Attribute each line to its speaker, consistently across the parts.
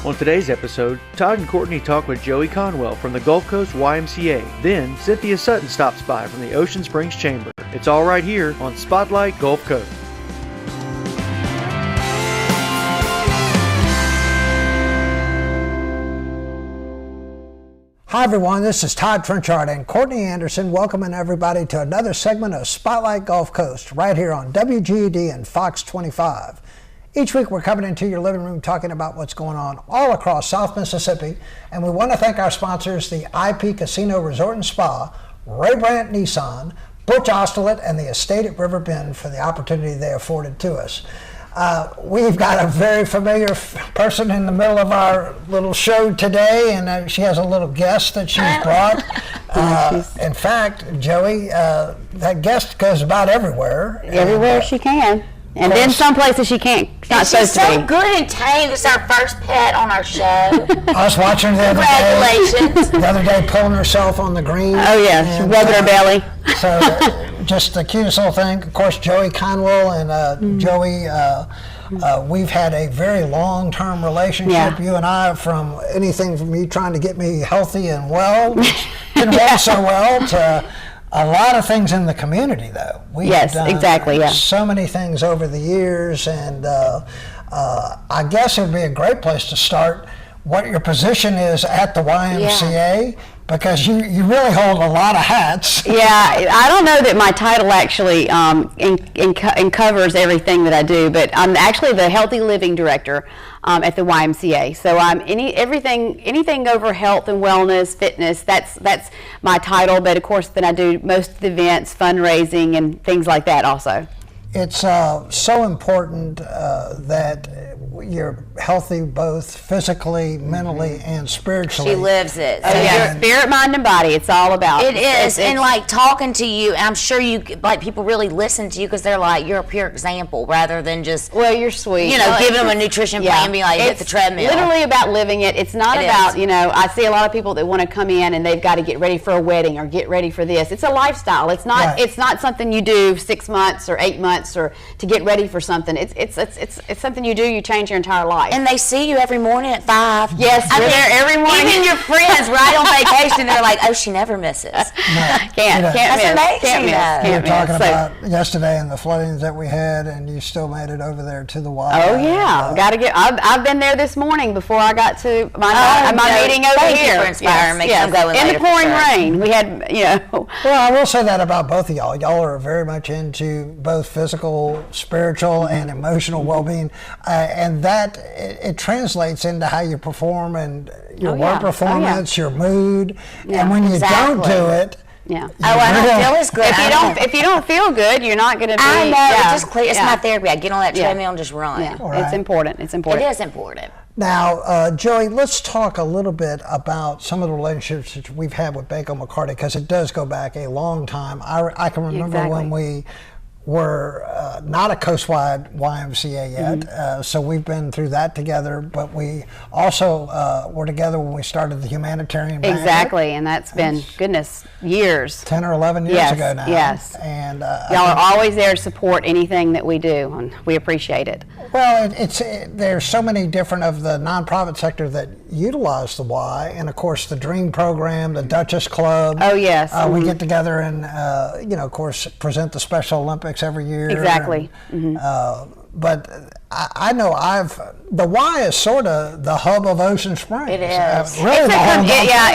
Speaker 1: On today's episode, Todd and Courtney talk with Joey Conwell from the Gulf Coast YMCA. Then, Cynthia Sutton stops by from the Ocean Springs Chamber. It's all right here on Spotlight Gulf Coast.
Speaker 2: Hi everyone, this is Todd Trenchard and Courtney Anderson welcoming everybody to another segment of Spotlight Gulf Coast right here on WGED and Fox 25. Each week we're coming into your living room talking about what's going on all across South Mississippi, and we want to thank our sponsors, the IP Casino Resort and Spa, Ray Brandt Nissan, Butch Osterlet, and the Estate at River Bend for the opportunity they afforded to us. We've got a very familiar person in the middle of our little show today, and she has a little guest that she's brought. In fact, Joey, that guest goes about everywhere.
Speaker 3: Everywhere she can. And then some places she can't.
Speaker 4: And she's so good and tame. This is our first pet on our show.
Speaker 2: I was watching her the other day pulling herself on the green.
Speaker 3: Oh yeah, she rubbed her belly.
Speaker 2: So just the cutest little thing. Of course, Joey Conwell and Joey, we've had a very long-term relationship, you and I, from anything from you trying to get me healthy and well, which didn't work so well, to a lot of things in the community, though. We've done so many things over the years, and I guess it would be a great place to start what your position is at the YMCA, because you really hold a lot of hats.
Speaker 3: Yeah, I don't know that my title actually covers everything that I do, but I'm actually the Healthy Living Director at the YMCA. So I'm anything over health and wellness, fitness. That's my title. But of course, then I do most of the events, fundraising, and things like that also.
Speaker 2: It's so important that you're healthy both physically, mentally, and spiritually.
Speaker 4: She lives it.
Speaker 3: Oh, yeah. Spirit, mind, and body. It's all about
Speaker 4: it. It's and like talking to you, I'm sure you like people really listen to you because they're like, you're a pure example rather than just,
Speaker 3: well, you're sweet.
Speaker 4: You know, giving them a nutrition plan and being like, hit the treadmill.
Speaker 3: It's literally about living it. It's not about, you know, I see a lot of people that want to come in and they've got to get ready for a wedding or get ready for this. It's a lifestyle. It's not it's not something you do 6 months or 8 months or to get ready for something. It's something you do, you change your entire life.
Speaker 4: And they see you every morning at 5.
Speaker 3: Yes,
Speaker 4: I'm
Speaker 3: there every morning.
Speaker 4: Even your friends right on vacation, they're like, oh, she never misses.
Speaker 3: Can't miss.
Speaker 2: We were talking about yesterday and the floodings that we had, and you still made it over there to the Y.
Speaker 3: Oh yeah, I've been there this morning before I got to my meeting over
Speaker 4: thank
Speaker 3: here.
Speaker 4: You for inspiring me. I'm going
Speaker 3: in the pouring rain. We had, you know.
Speaker 2: Well, I will say that about both of y'all. Y'all are very much into both physical, spiritual, and emotional well-being, and that it translates into how you perform and your work performance, your mood, and when you don't do it.
Speaker 3: Yeah.
Speaker 4: I don't feel as good.
Speaker 3: If you don't feel good, you're not going to be.
Speaker 4: I know. It's just clear. It's my therapy. I get on that treadmill and just run.
Speaker 3: Yeah. Right. It's important. It's important.
Speaker 4: It is important.
Speaker 2: Now, Joey, let's talk a little bit about some of the relationships that we've had with Banco McCarty, because it does go back a long time. I can remember when we were not a coastwide YMCA yet, so we've been through that together, but we also were together when we started the Humanitarian Banquet.
Speaker 3: Exactly, and that's been, goodness, years.
Speaker 2: 10 or 11 years ago now.
Speaker 3: Yes,
Speaker 2: and
Speaker 3: y'all are always there to support anything that we do, and we appreciate it.
Speaker 2: Well, there's so many different of the nonprofit sector that utilize the Y, and of course the Dream Program, the Duchess Club.
Speaker 3: Oh yes.
Speaker 2: We get together and of course present the Special Olympics every year.
Speaker 3: Exactly.
Speaker 2: And, but I know the Y is sort of the hub of Ocean Springs.
Speaker 4: It is.
Speaker 2: Really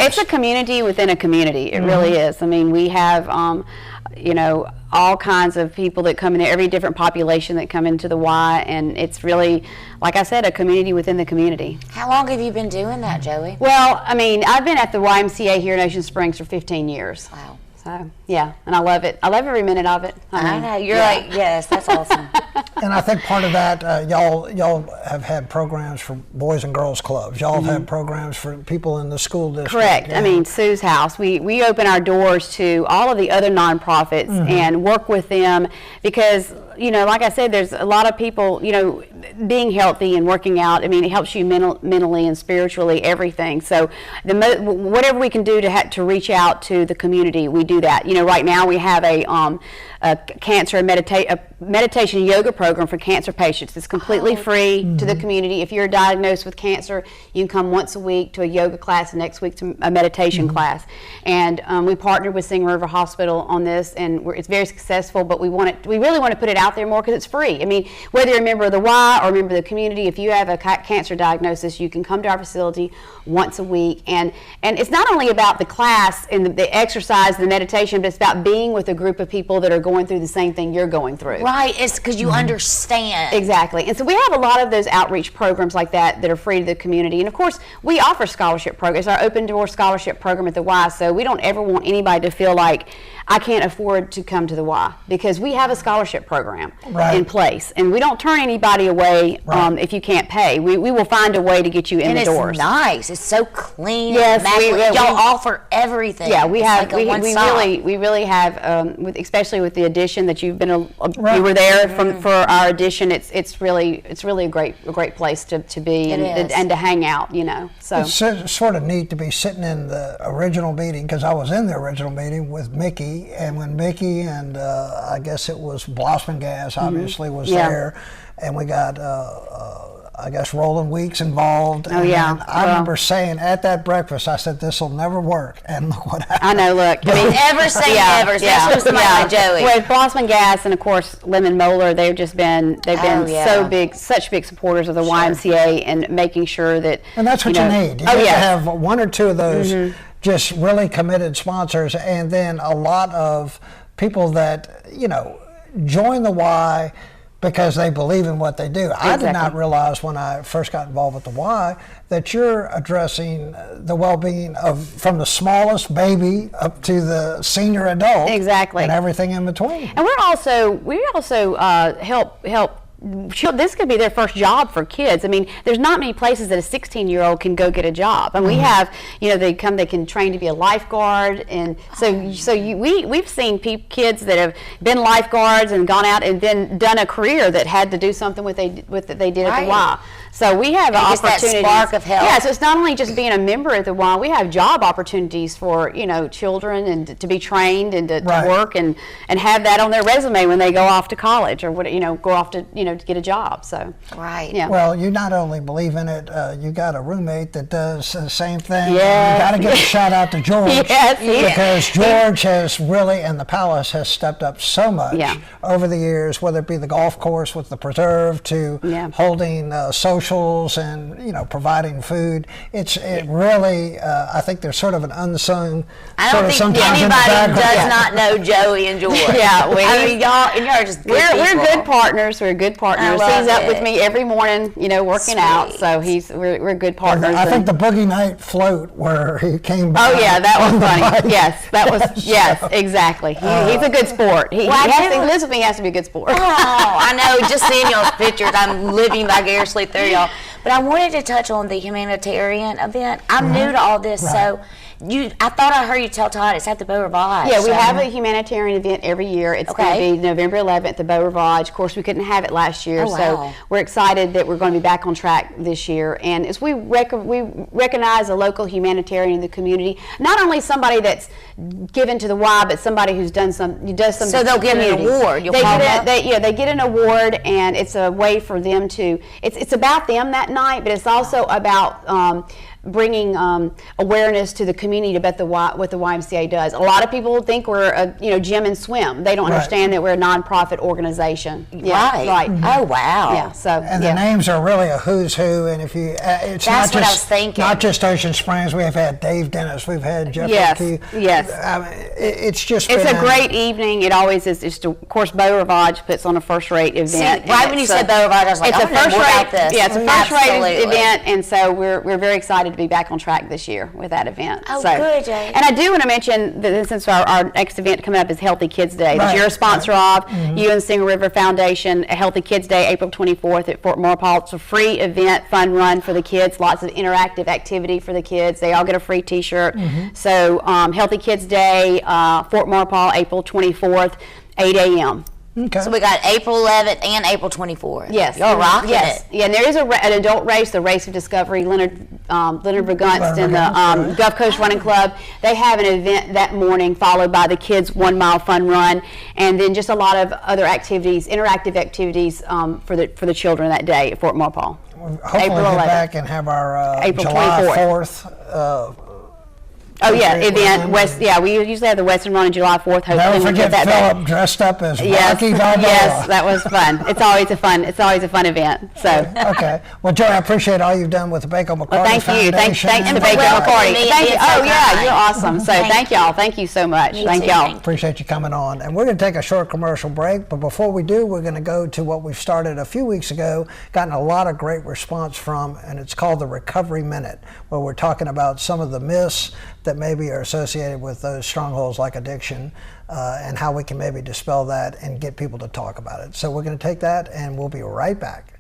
Speaker 3: it's a community within a community. It really is. I mean, we have all kinds of people that come in, every different population that come into the Y, and it's really, like I said, a community within the community.
Speaker 4: How long have you been doing that, Joey?
Speaker 3: Well, I mean, I've been at the YMCA here in Ocean Springs for 15 years.
Speaker 4: Wow.
Speaker 3: So, yeah, and I love it. I love every minute of it.
Speaker 4: I know. You're like, yes, that's awesome.
Speaker 2: And I think part of that, y'all have had programs for Boys and Girls Clubs. Y'all have had programs for people in the school district.
Speaker 3: Correct. Yeah. I mean, Sue's House. We open our doors to all of the other nonprofits and work with them because, like I said, there's a lot of people, being healthy and working out. I mean, it helps you mentally and spiritually, everything. So whatever we can do to reach out to the community, we do that. Right now we have a cancer meditation yoga program for cancer patients. It's completely free to the community. If you're diagnosed with cancer, you can come once a week to a yoga class, and next week to a meditation class. And we partnered with Singing River Hospital on this, and it's very successful. But we really want to put it out there more because it's free. I mean, whether you're a member of the Y or a member of the community, if you have a cancer diagnosis, you can come to our facility once a week. And it's not only about the class and the exercise, the meditation, but it's about being with a group of people that are going through the same thing you're going through.
Speaker 4: Right, it's because you understand.
Speaker 3: Exactly. And so we have a lot of those outreach programs like that are free to the community. And of course, we offer scholarship programs. Our Open Door Scholarship program at the Y, so we don't ever want anybody to feel like I can't afford to come to the Y, because we have a scholarship program in place, and we don't turn anybody away if you can't pay. We will find a way to get you in the doors.
Speaker 4: And it's nice. It's so clean.
Speaker 3: Yes,
Speaker 4: y'all offer everything.
Speaker 3: Yeah, we have.
Speaker 4: Like
Speaker 3: we really have, especially with the addition that you've been. You were there for our addition. It's really a great place to be and to hang out. So
Speaker 2: it's sort of neat to be sitting in the original meeting, because I was in the original meeting with Mickey. And when Mickey and I guess it was Blossman Gas obviously was there, and we got I guess Roland Weeks involved.
Speaker 3: Oh, yeah.
Speaker 2: I remember saying at that breakfast, I said, this will never work. And look what happened.
Speaker 3: I know, look. I mean,
Speaker 4: never say never, especially with somebody like Joey.
Speaker 3: With Blossman Gas and, of course, Lemon Moeller, they've been so big, such big supporters of the YMCA and making sure that.
Speaker 2: And that's what you need. You need to have one or two of those just really committed sponsors, and then a lot of people that, join the Y because they believe in what they do. I did not realize when I first got involved with the Y that you're addressing the well-being from the smallest baby up to the senior adult.
Speaker 3: Exactly.
Speaker 2: And everything in between.
Speaker 3: And we also help this could be their first job for kids. I mean, there's not many places that a 16-year-old can go get a job. And we have, they can train to be a lifeguard. And we've seen kids that have been lifeguards and gone out and then done a career that had to do something with that they did at the Y. So we have opportunities.
Speaker 4: That spark of help.
Speaker 3: Yeah, so it's not only just being a member at the Y, we have job opportunities for, children and to be trained and to work and have that on their resume when they go off to college or go off to, to get a job. So
Speaker 2: Well, you not only believe in it, you got a roommate that does the same thing.
Speaker 3: Yeah.
Speaker 2: You got to give a shout out to George.
Speaker 3: Yes,
Speaker 2: because George has really, and the Palace has stepped up so much over the years, whether it be the golf course with the preserve to holding socials and providing food. It really, I think there's sort of an unsung.
Speaker 4: I don't think anybody does not know Joey and George.
Speaker 3: Y'all
Speaker 4: are just good
Speaker 3: we're good partners. We're good partners. He's up with me every morning, working out. So we're good partners.
Speaker 2: I think the Boogie Night float where he came back.
Speaker 3: Oh yeah, that was funny. Yes, that was exactly. He's a good sport. He lives with me. He has to be a good sport.
Speaker 4: Oh, I know. Just seeing y'all's pictures, I'm living vicariously through y'all. But I wanted to touch on the humanitarian event. I'm new to all this, so I thought I heard you tell Todd it's at the Beau Rivage.
Speaker 3: Yeah, we have a humanitarian event every year. It's going to be November 11th at the Beau Rivage. Of course, we couldn't have it last year, so we're excited that we're going to be back on track this year. And as we recognize a local humanitarian in the community, not only somebody that's given to the Y, but somebody who does something. So
Speaker 4: they'll get an award.
Speaker 3: They get an award, and it's a way for them to. It's about them that night, but it's also about. Bringing awareness to the community about what the YMCA does. A lot of people think we're a gym and swim. They don't understand that we're a nonprofit organization.
Speaker 4: Yeah, right. Mm-hmm. Oh wow.
Speaker 3: Yeah. So
Speaker 2: and the names are really a who's who. And if you, it's
Speaker 4: that's what I was thinking.
Speaker 2: Not just Ocean Springs. We've had Dave Dennis. We've had Jeff.
Speaker 3: Yes.
Speaker 2: I mean, it's just.
Speaker 3: It's a great evening. It always is. Just of course, Beau Rivage puts on a first-rate event.
Speaker 4: See, right when you said Beau Rivage, I was like,
Speaker 3: it's a first-rate.
Speaker 4: Yeah,
Speaker 3: it's a first-rate event, and so we're very excited to be back on track this year with that event.
Speaker 4: Oh, good, Jay.
Speaker 3: And I do want to mention that since our next event coming up is Healthy Kids Day, that you're a sponsor of, you and Singing River Foundation, a Healthy Kids Day, April 24th at Fort Maurepas. It's a free event, fun run for the kids, lots of interactive activity for the kids. They all get a free t-shirt. So Healthy Kids Day, Fort Maurepas, April 24th, 8 a.m.
Speaker 2: Okay.
Speaker 4: So we got April 11th and April 24th.
Speaker 3: Yes.
Speaker 4: Y'all rocking
Speaker 3: yes.
Speaker 4: it.
Speaker 3: Yeah, and there is an adult race, the Race of Discovery. Leonard Vergunst and the Gulf Coast Running Club, they have an event that morning followed by the kids' 1 mile fun run, and then just a lot of other activities, interactive activities for the children that day at Fort Maurepas.
Speaker 2: Hopefully
Speaker 3: April
Speaker 2: we'll get
Speaker 3: 11th.
Speaker 2: back and have our
Speaker 3: April
Speaker 2: July
Speaker 3: 24th.
Speaker 2: 4th.
Speaker 3: Oh yeah,
Speaker 2: Patriot
Speaker 3: event
Speaker 2: Run.
Speaker 3: West. Yeah, we usually have the Western Run on July 4th. Hopefully
Speaker 2: Never
Speaker 3: we'll
Speaker 2: forget
Speaker 3: get that back.
Speaker 2: Philip dressed up as
Speaker 3: Yes,
Speaker 2: Rocky Balboa.
Speaker 3: yes, that was fun. It's always a fun event. So.
Speaker 2: Okay. Well, Joey, I appreciate all you've done with the Baco McCarty
Speaker 3: Well, thank you. Thanks
Speaker 2: Foundation.
Speaker 3: to
Speaker 4: for
Speaker 3: Baco
Speaker 4: welcoming
Speaker 3: McCarty.
Speaker 4: me.
Speaker 3: Thank you.
Speaker 4: It's so
Speaker 3: Oh yeah,
Speaker 4: kind.
Speaker 3: you're awesome. So
Speaker 4: Thank
Speaker 3: thank y'all. Thank you so much.
Speaker 4: Me
Speaker 3: Thank
Speaker 4: too.
Speaker 3: y'all.
Speaker 2: Appreciate you coming on. And we're going to take a short commercial break. But before we do, we're going to go to what we've started a few weeks ago, gotten a lot of great response from, and it's called the Recovery Minute, where we're talking about some of the myths that maybe are associated with those strongholds like addiction, and how we can maybe dispel that and get people to talk about it. So we're going to take that, and we'll be right back.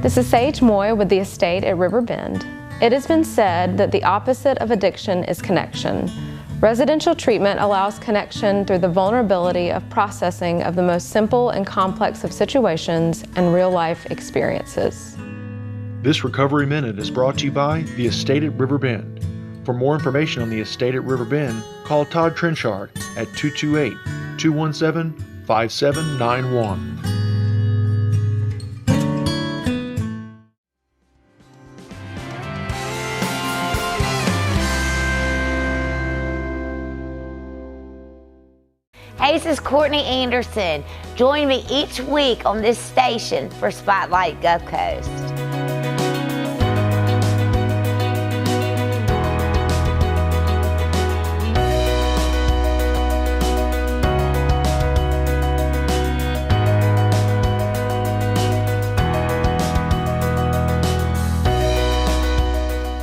Speaker 5: This is Sage Moy with the estate at River Bend. It has been said that the opposite of addiction is connection. Residential treatment allows connection through the vulnerability of processing of the most simple and complex of situations and real-life experiences.
Speaker 1: This Recovery Minute is brought to you by the Estate at River Bend. For more information on the Estate at River Bend, call Todd Trenchard at 228-217-5791.
Speaker 4: Hey, this is Courtney Anderson. Join me each week on this station for Spotlight Gulf Coast.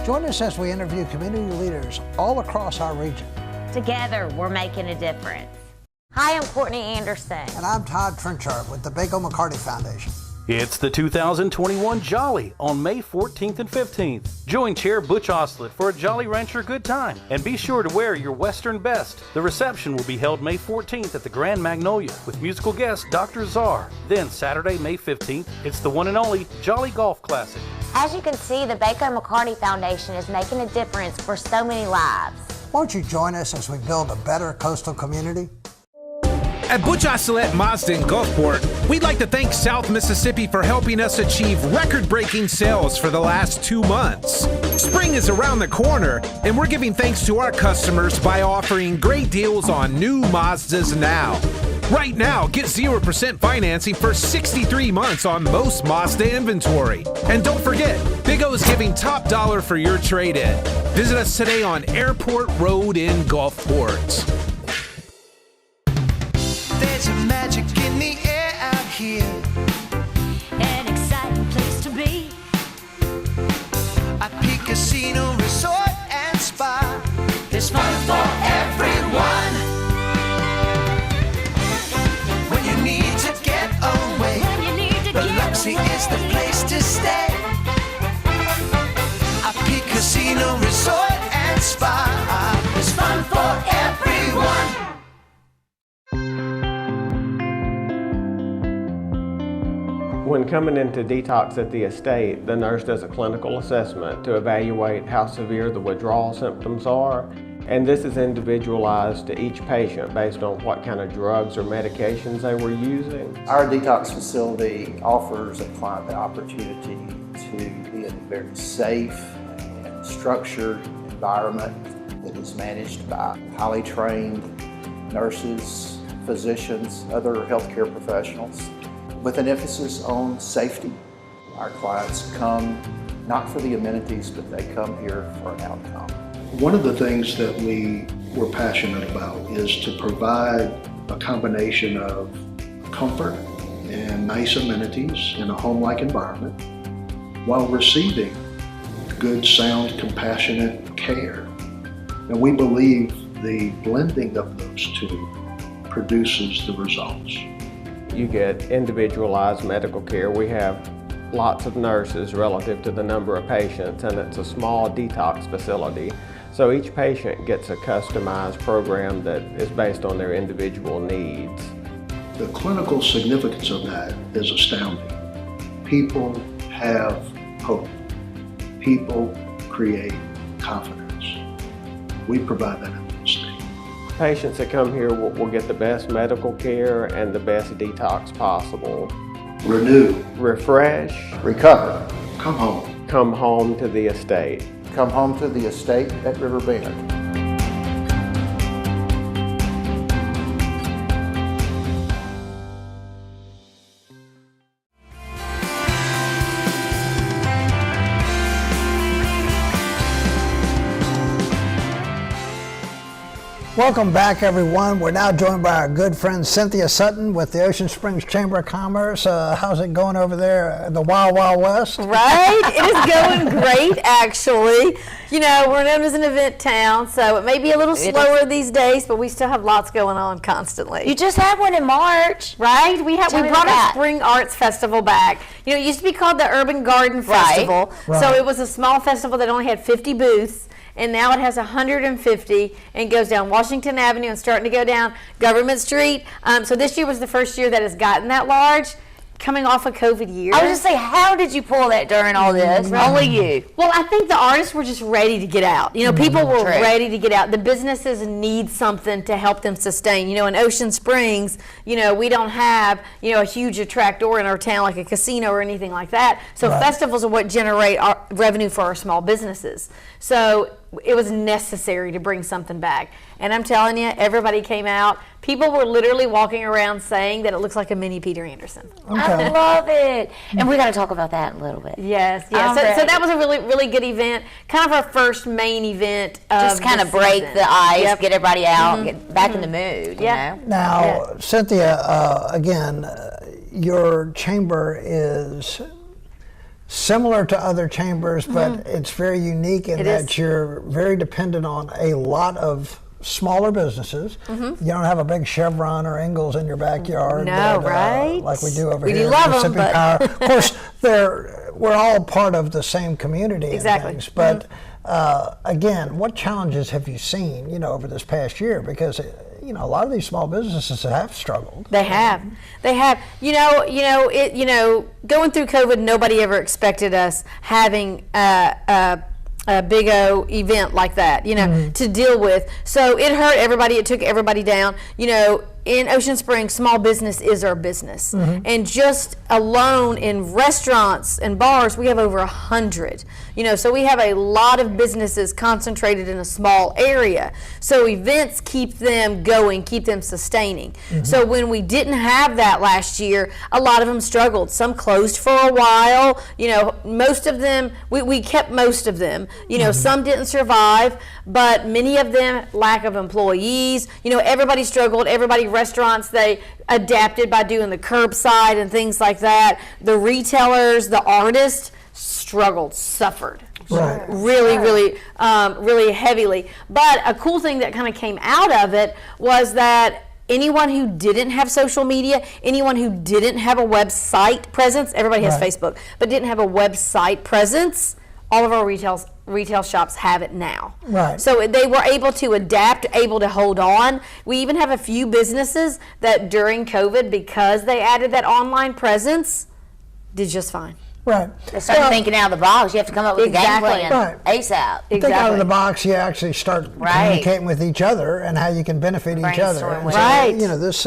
Speaker 2: Join us as we interview community leaders all across our region.
Speaker 4: Together, we're making a difference. Hi, I'm Courtney Anderson.
Speaker 2: And I'm Todd Trenchard with the Baco McCarty Foundation.
Speaker 6: It's the 2021 Jolly on May 14th and 15th. Join Chair Butch Oslett for a Jolly Rancher good time. And be sure to wear your Western best. The reception will be held May 14th at the Grand Magnolia with musical guest Dr. Czar. Then Saturday, May 15th, it's the one and only Jolly Golf Classic.
Speaker 4: As you can see, the Baco McCarty Foundation is making a difference for so many lives.
Speaker 2: Won't you join us as we build a better coastal community?
Speaker 7: At Butch Ocelette Mazda in Gulfport, we'd like to thank South Mississippi for helping us achieve record-breaking sales for the last 2 months. Spring is around the corner, and we're giving thanks to our customers by offering great deals on new Mazdas now. Right now, get 0% financing for 63 months on most Mazda inventory. And don't forget, Big O is giving top dollar for your trade-in. Visit us today on Airport Road in Gulfport.
Speaker 8: There's a magic in the air out here.
Speaker 9: An exciting place to be.
Speaker 8: At Peak Casino Resort and Spa. There's fun for everyone. When you need to get away,
Speaker 9: When you need to
Speaker 8: Biloxi
Speaker 9: get away.
Speaker 8: is the place to stay. At Peak Casino Resort and Spa. There's fun for everyone.
Speaker 10: When coming into detox at the estate, the nurse does a clinical assessment to evaluate how severe the withdrawal symptoms are, and this is individualized to each patient based on what kind of drugs or medications they were using.
Speaker 11: Our detox facility offers a client the opportunity to be in a very safe and structured environment that is managed by highly trained nurses, physicians, other healthcare professionals, with an emphasis on safety. Our clients come not for the amenities, but they come here for an outcome.
Speaker 12: One of the things that we were passionate about is to provide a combination of comfort and nice amenities in a home-like environment while receiving good, sound, compassionate care. And we believe the blending of those two produces the results.
Speaker 10: You get individualized medical care. We have lots of nurses relative to the number of patients, and it's a small detox facility. So each patient gets a customized program that is based on their individual needs.
Speaker 12: The clinical significance of that is astounding. People have hope. People create confidence. We provide that in the state.
Speaker 10: Patients that come here will get the best medical care and the best detox possible.
Speaker 12: Renew.
Speaker 10: Refresh.
Speaker 11: Recover.
Speaker 12: Come home.
Speaker 10: Come home to the estate.
Speaker 11: Come home to the estate at River Bend.
Speaker 2: Welcome back, everyone. We're now joined by our good friend Cynthia Sutton with the Ocean Springs Chamber of Commerce. How's it going over there in the Wild Wild West?
Speaker 13: Right? It is going great, actually. You know, we're known as an event town, so it may be a little slower these days, but we still have lots going on constantly.
Speaker 4: You just had one in March.
Speaker 13: Right? We brought our Spring Arts Festival back. You know, it used to be called the Urban Garden Festival.
Speaker 2: Right.
Speaker 13: So it was a small festival that only had 50 booths. And now it has 150 and goes down Washington Avenue and starting to go down Government Street. So this year was the first year that has gotten that large, coming off a COVID year.
Speaker 4: I was just saying, how did you pull that during all this?
Speaker 13: Right.
Speaker 4: Only you.
Speaker 13: Well, I think the artists were just ready to get out. You know, people were ready to get out. The businesses need something to help them sustain. You know, in Ocean Springs, you know, we don't have, you know, a huge attractor in our town like a casino or anything like that. So festivals are what generate our revenue for our small businesses. So it was necessary to bring something back. And I'm telling you, everybody came out. People were literally walking around saying that it looks like a mini Peter Anderson.
Speaker 4: I love it. And we got to talk about that in a little bit.
Speaker 13: Yes, yes. So that was a really, really good event. Kind of our first main event.
Speaker 4: Just kind of break the ice, get everybody out, get back in the mood. You know?
Speaker 2: Now, Cynthia, again, your chamber is similar to other chambers, but it's very unique in that you're very dependent on a lot of smaller businesses. You don't have a big Chevron or Ingalls in your backyard.
Speaker 13: No, right?
Speaker 2: Like we do over here.
Speaker 13: We do love them,
Speaker 2: Mississippi
Speaker 13: but
Speaker 2: Power. Of course, we're all part of the same community.
Speaker 13: Exactly.
Speaker 2: And things, but again, what challenges have you seen, you know, over this past year? Because you know, a lot of these small businesses have struggled.
Speaker 13: They have. You know, going through COVID, nobody ever expected us having a big O event like that, you know, to deal with. So it hurt everybody. It took everybody down. You know, in Ocean Springs, small business is our business. And just alone in restaurants and bars, we have over 100. You know, so we have a lot of businesses concentrated in a small area. So events keep them going, keep them sustaining. So when we didn't have that last year, a lot of them struggled. Some closed for a while. You know, most of them, we kept most of them. You know, some didn't survive, but many of them, lack of employees. You know, everybody struggled. Restaurants, they adapted by doing the curbside and things like that. The retailers, the artists struggled, suffered. Really heavily. But a cool thing that kind of came out of it was that anyone who didn't have social media, anyone who didn't have a website presence, everybody has Facebook, but didn't have a website presence, all of our retail shops have it now. So they were able to adapt, able to hold on. We even have a few businesses that during COVID, because they added that online presence, did just fine.
Speaker 4: They start thinking out of the box. You have to come up with a game plan ASAP.
Speaker 2: Think out of the box. You actually start communicating with each other and how you can benefit each other. And so, you know, this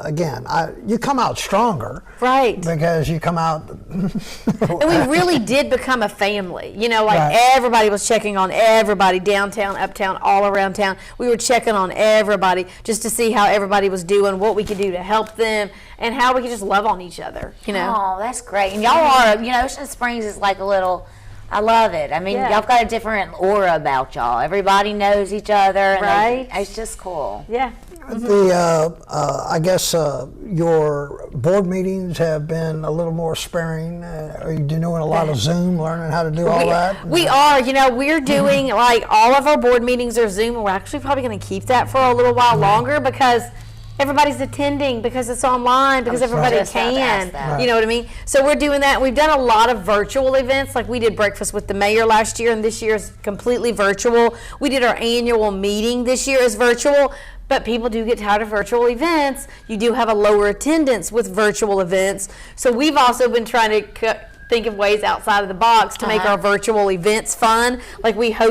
Speaker 2: again, you come out stronger, because you come out.
Speaker 13: And we really did become a family. You know, like everybody was checking on everybody, downtown, uptown, all around town. We were checking on everybody just to see how everybody was doing, what we could do to help them, and how we could just love on each other. You know.
Speaker 4: Oh, that's great. And y'all are. You know, Ocean Springs is like a little, I love it. I mean, y'all got a different aura about y'all. Everybody knows each other. And it's just cool.
Speaker 2: I guess your board meetings have been a little more sparing. Are you doing a lot of Zoom, learning how to do all that?
Speaker 13: We are. You know, we're doing, like, all of our board meetings are Zoom. We're actually probably going to keep that for a little while longer because everybody's attending because it's online, because everybody
Speaker 4: just about to ask
Speaker 13: can.
Speaker 4: that.
Speaker 13: You know what I mean? So we're doing that. We've done a lot of virtual events. Like we did breakfast with the mayor last year, and this year is completely virtual. We did our annual meeting this year is virtual. But people do get tired of virtual events. You do have a lower attendance with virtual events. So we've also been trying to think of ways outside of the box to make our virtual events fun. Like we had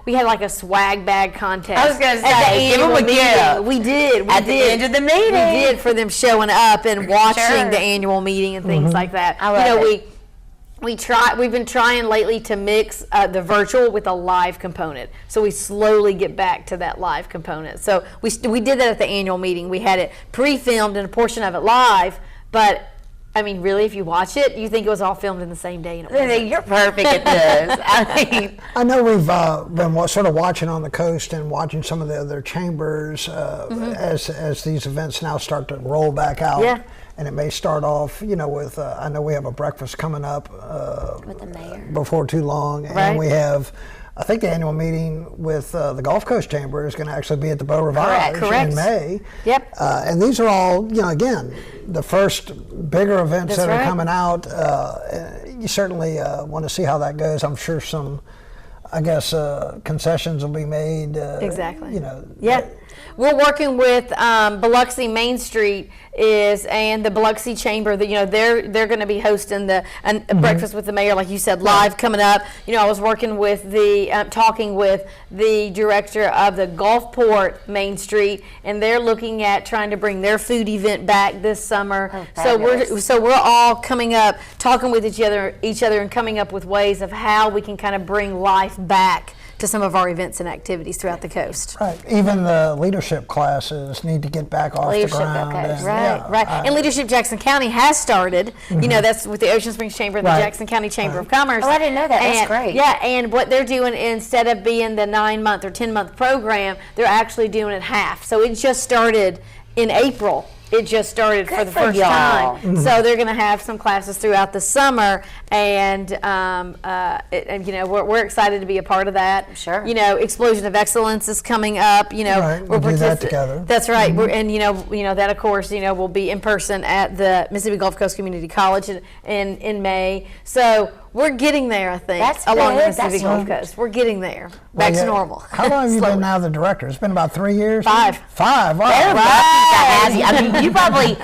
Speaker 13: like a swag bag contest.
Speaker 4: I was going to
Speaker 13: at the
Speaker 4: say, give them a
Speaker 13: annual
Speaker 4: gift.
Speaker 13: We did.
Speaker 4: At the end of the meeting.
Speaker 13: We did, for them showing up and watching
Speaker 4: Sure.
Speaker 13: the annual meeting and things like that.
Speaker 4: I love it.
Speaker 13: We've been trying lately to mix the virtual with a live component. So we slowly get back to that live component. So we did that at the annual meeting. We had it pre-filmed and a portion of it live, but I mean, really, if you watch it, you think it was all filmed in the same day. And it wasn't.
Speaker 4: You're perfect at this. I mean,
Speaker 2: I know we've been sort of watching on the coast and watching some of the other chambers as these events now start to roll back out.
Speaker 13: Yeah.
Speaker 2: And it may start off, with, I know we have a breakfast coming up
Speaker 4: with the mayor
Speaker 2: before too long.
Speaker 13: Right.
Speaker 2: And we have, I think the annual meeting with the Gulf Coast Chamber is going to actually be at the Beau Rivage
Speaker 13: Correct.
Speaker 2: in May.
Speaker 13: Yep.
Speaker 2: And these are all, again, the first bigger events
Speaker 13: That's
Speaker 2: that are
Speaker 13: right.
Speaker 2: coming out. You certainly want to see how that goes. I'm sure some, concessions will be made.
Speaker 13: Exactly. Yeah. We're working with Biloxi Main Street and the Biloxi Chamber. That they're going to be hosting the breakfast with the mayor, like you said, live coming up. I was working with talking with the director of the Gulfport Main Street, and they're looking at trying to bring their food event back this summer. So we're all coming up, talking with each other, and coming up with ways of how we can kind of bring life back to some of our events and activities throughout the coast.
Speaker 2: Right. Even the leadership classes need to get back off the ground.
Speaker 13: Okay. Right. And Leadership Jackson County has started. That's with the Ocean Springs Chamber and the Jackson County Chamber of Commerce.
Speaker 4: Oh, I didn't know that. That's great.
Speaker 13: Yeah, and what they're doing, instead of being the 9-month or 10-month program, they're actually doing it half. So it just started in April. It just started for the first time. So they're going to have some classes throughout the summer, and we're excited to be a part of that.
Speaker 4: Sure.
Speaker 13: Explosion of Excellence is coming up.
Speaker 2: We'll do that together.
Speaker 13: That's right. And that of course will be in person at the Mississippi Gulf Coast Community College in May. So we're getting there, I think, along the Mississippi Gulf Coast. We're getting there, back to normal.
Speaker 2: How long have you been now the director? It's been about 3 years?
Speaker 13: 5.
Speaker 2: 5, wow.
Speaker 4: they're lucky to have you. I mean, you probably.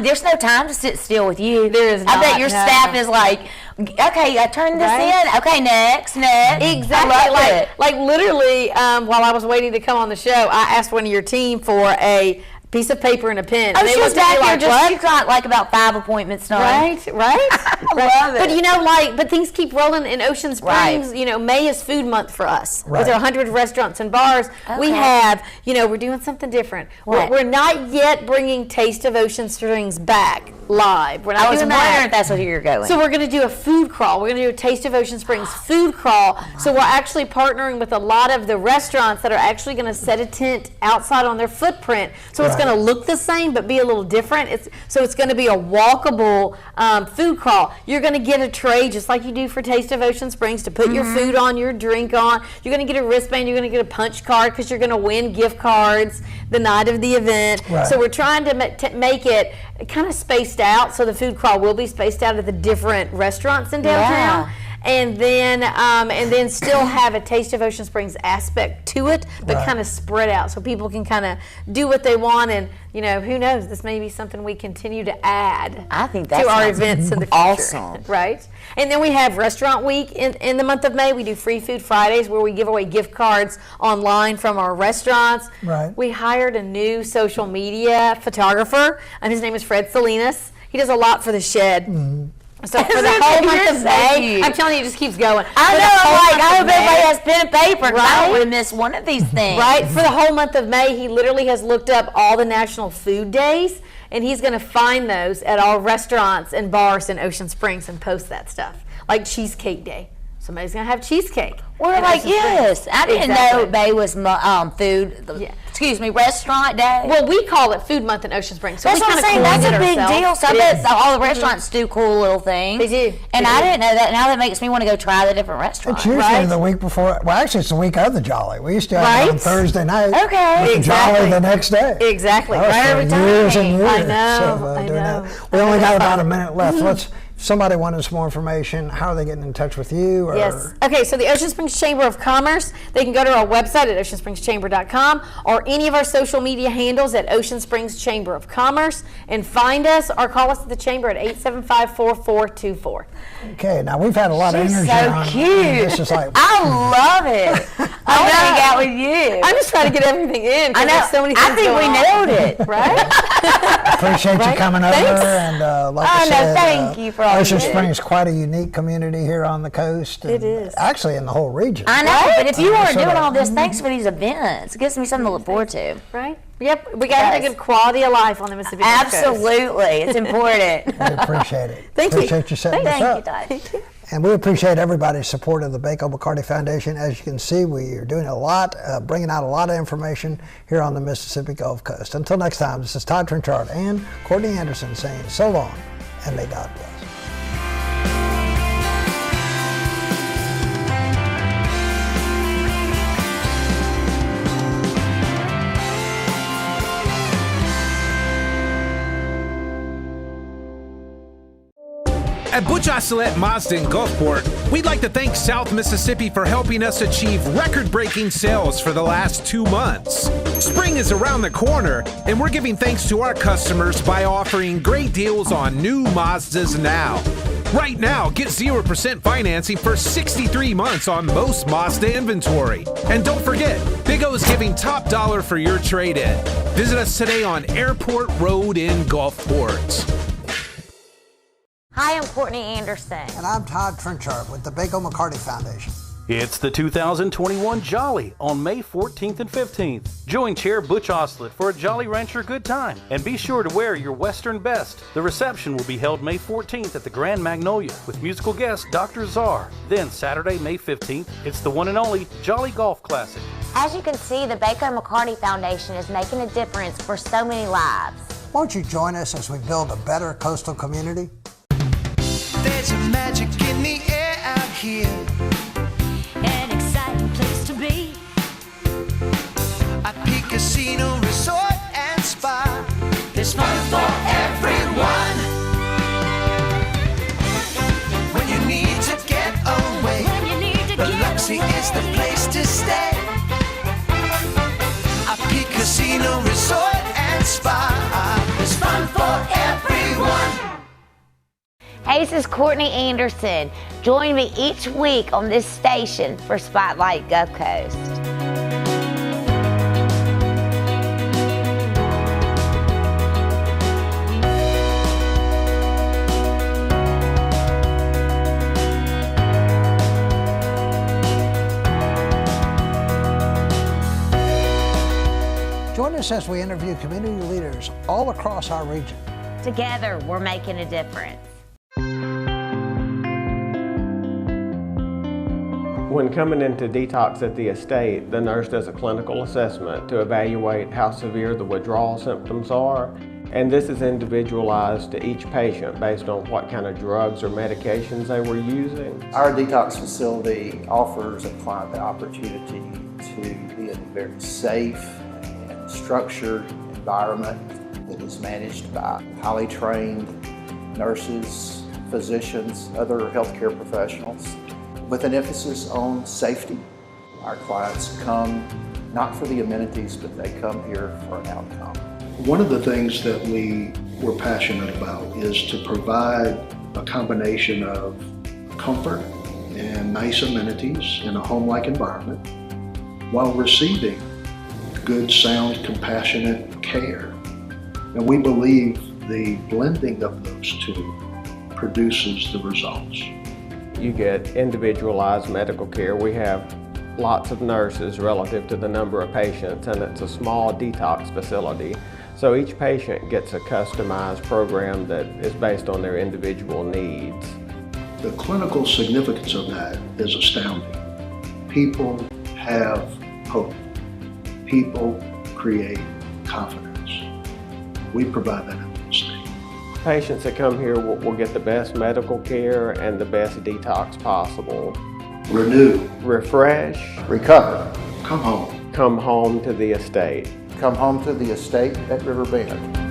Speaker 4: There's no time to sit still with you.
Speaker 13: There is not.
Speaker 4: I bet your staff is like, okay, I turned this in. Okay, next.
Speaker 13: Exactly.
Speaker 4: I love it.
Speaker 13: Like literally, while I was waiting to come on the show, I asked one of your team for a piece of paper and a pen.
Speaker 4: Oh,
Speaker 13: and
Speaker 4: she was back there
Speaker 13: you
Speaker 4: got like about 5 appointments done.
Speaker 13: Right.
Speaker 4: I love it.
Speaker 13: But things keep rolling in Ocean Springs. May is food month for us. With our 100 restaurants and bars, we have, we're doing something different. We're not yet bringing Taste of Ocean Springs back live. We're not
Speaker 4: I was
Speaker 13: doing
Speaker 4: wondering
Speaker 13: that.
Speaker 4: if that's what you're going.
Speaker 13: So we're going to do a food crawl. We're going to do a Taste of Ocean Springs food crawl. So we're actually partnering with a lot of the restaurants that are actually going to set a tent outside on their footprint. So it's going to look the same but be a little different. It's going to be a walkable food crawl. You're going to get a tray just like you do for Taste of Ocean Springs to put your food on, your drink on. You're going to get a wristband. You're going to get a punch card because you're going to win gift cards the night of the event. So we're trying to make it kind of spaced out, so the food crawl will be spaced out at the different restaurants in downtown. And then still have a Taste of Ocean Springs aspect to it, but kind of spread out so people can kind of do what they want. And who knows, this may be something we continue to add to our events in the future.
Speaker 4: Awesome.
Speaker 13: Right? And then we have Restaurant Week in the month of May. We do Free Food Fridays where we give away gift cards online from our restaurants. We hired a new social media photographer, and his name is Fred Salinas. He does a lot for the Shed. So for the whole month of May, I'm telling you, it just keeps going.
Speaker 4: I hope everybody has pen and paper. I don't want to miss one of these things.
Speaker 13: Right? For the whole month of May, he literally has looked up all the national food days, and he's going to find those at all restaurants and bars in Ocean Springs and post that stuff. Like Cheesecake Day. Somebody's going to have cheesecake.
Speaker 4: We're like, yes. I didn't know May was food. restaurant day.
Speaker 13: Well, we call it Food Month in Ocean Springs. So
Speaker 4: That's
Speaker 13: we
Speaker 4: what I'm
Speaker 13: kinda
Speaker 4: saying. That's a
Speaker 13: coordinate
Speaker 4: big deal.
Speaker 13: ourselves.
Speaker 4: So I
Speaker 13: It
Speaker 4: bet
Speaker 13: is.
Speaker 4: all the restaurants do cool little things.
Speaker 13: They do.
Speaker 4: And I didn't know that. Now that makes me want to go try the different restaurants.
Speaker 2: It's usually
Speaker 13: Right.
Speaker 2: the week before. Well, actually, it's the week of the Jolly. We used to have it on
Speaker 13: Right?
Speaker 2: Thursday night.
Speaker 4: Okay.
Speaker 2: with the
Speaker 13: Exactly.
Speaker 2: Jolly the next day.
Speaker 13: Exactly.
Speaker 2: That was
Speaker 13: Right
Speaker 2: for
Speaker 13: every time.
Speaker 2: years and years.
Speaker 13: I know.
Speaker 2: of,
Speaker 13: I
Speaker 2: doing
Speaker 13: know.
Speaker 2: that. We only got about a minute left. If somebody wanted some more information, how are they getting in touch with you? Or
Speaker 13: Yes. Okay, so the Ocean Springs Chamber of Commerce, they can go to our website at oceansprings.chamber.com or any of our social media handles at Ocean Springs Chamber of Commerce and find us or call us at the chamber at 875-4424.
Speaker 2: Okay, now we've had a lot of
Speaker 4: She's
Speaker 2: energy
Speaker 4: so
Speaker 2: on.
Speaker 4: cute.
Speaker 2: This is like,
Speaker 4: I love it. I want to hang out with you.
Speaker 13: I'm just trying to get everything in. 'cause
Speaker 4: I know.
Speaker 13: there's so many things
Speaker 4: I think we
Speaker 13: going on.
Speaker 4: nailed it.
Speaker 13: Right?
Speaker 2: appreciate you coming over. And like I
Speaker 4: Oh, no,
Speaker 2: said,
Speaker 4: thank you for all
Speaker 2: Ocean
Speaker 4: you do.
Speaker 2: Springs is quite a unique community here on the coast.
Speaker 13: It
Speaker 2: and
Speaker 13: is.
Speaker 2: Actually, in the whole region.
Speaker 4: I know, but if you weren't
Speaker 2: So
Speaker 4: doing
Speaker 2: that-
Speaker 4: all this, thanks for these events. It gives me something to look forward to.
Speaker 13: Right? Yep. We got to have a
Speaker 4: Yes.
Speaker 13: good quality of life on the Mississippi Gulf Coast.
Speaker 4: Absolutely. It's important.
Speaker 2: We appreciate it.
Speaker 13: Thank you.
Speaker 2: Appreciate you setting
Speaker 4: Thank
Speaker 2: this
Speaker 4: you,
Speaker 2: up.
Speaker 4: Dad.
Speaker 2: And we appreciate everybody's support of the Bako McCarty Foundation. As you can see, we are doing a lot, bringing out a lot of information here on the Mississippi Gulf Coast. Until next time, this is Todd Trenchard and Courtney Anderson saying so long and may God bless.
Speaker 7: At Butch Ocelette Mazda in Gulfport, we'd like to thank South Mississippi for helping us achieve record-breaking sales for the last 2 months. Spring is around the corner, and we're giving thanks to our customers by offering great deals on new Mazdas now. Right now, get 0% financing for 63 months on most Mazda inventory. And don't forget, Big O is giving top dollar for your trade-in. Visit us today on Airport Road in Gulfport.
Speaker 4: Hi, I'm Courtney Anderson.
Speaker 2: And I'm Todd Trenchard with the Bako McCarty Foundation.
Speaker 6: It's the 2021 Jolly on May 14th and 15th. Join Chair Butch Ocelette for a Jolly Rancher good time. And be sure to wear your Western best. The reception will be held May 14th at the Grand Magnolia with musical guest Dr. Czar. Then Saturday, May 15th, it's the one and only Jolly Golf Classic.
Speaker 4: As you can see, the Bako McCarty Foundation is making a difference for so many lives.
Speaker 2: Won't you join us as we build a better coastal community?
Speaker 8: There's a magic in the air out here.
Speaker 9: An exciting place to be.
Speaker 8: At Peak Casino Resort and Spa. There's fun for everyone. When you need to get away,
Speaker 9: When you need to
Speaker 8: Biloxi
Speaker 9: get away.
Speaker 8: is the place to stay. At Peak Casino Resort and Spa. There's fun for everyone.
Speaker 4: Hey, this is Courtney Anderson. Join me each week on this station for Spotlight Gulf Coast.
Speaker 2: Join us as we interview community leaders all across our region.
Speaker 4: Together, we're making a difference.
Speaker 10: When coming into detox at the estate, the nurse does a clinical assessment to evaluate how severe the withdrawal symptoms are, and this is individualized to each patient based on what kind of drugs or medications they were using.
Speaker 11: Our detox facility offers a client the opportunity to be in a very safe and structured environment that is managed by highly trained nurses, physicians, other healthcare professionals, with an emphasis on safety. Our clients come not for the amenities, but they come here for an outcome.
Speaker 12: One of the things that we were passionate about is to provide a combination of comfort and nice amenities in a home-like environment while receiving good, sound, compassionate care. And we believe the blending of those two produces the results.
Speaker 10: You get individualized medical care. We have lots of nurses relative to the number of patients, and it's a small detox facility. So each patient gets a customized program that is based on their individual needs.
Speaker 12: The clinical significance of that is astounding. People have hope. People create confidence. We provide that at the estate.
Speaker 10: Patients that come here will get the best medical care and the best detox possible.
Speaker 12: Renew.
Speaker 10: Refresh.
Speaker 11: Recover.
Speaker 12: Come home.
Speaker 10: Come home to the estate.
Speaker 11: Come home to the estate at Riverbend.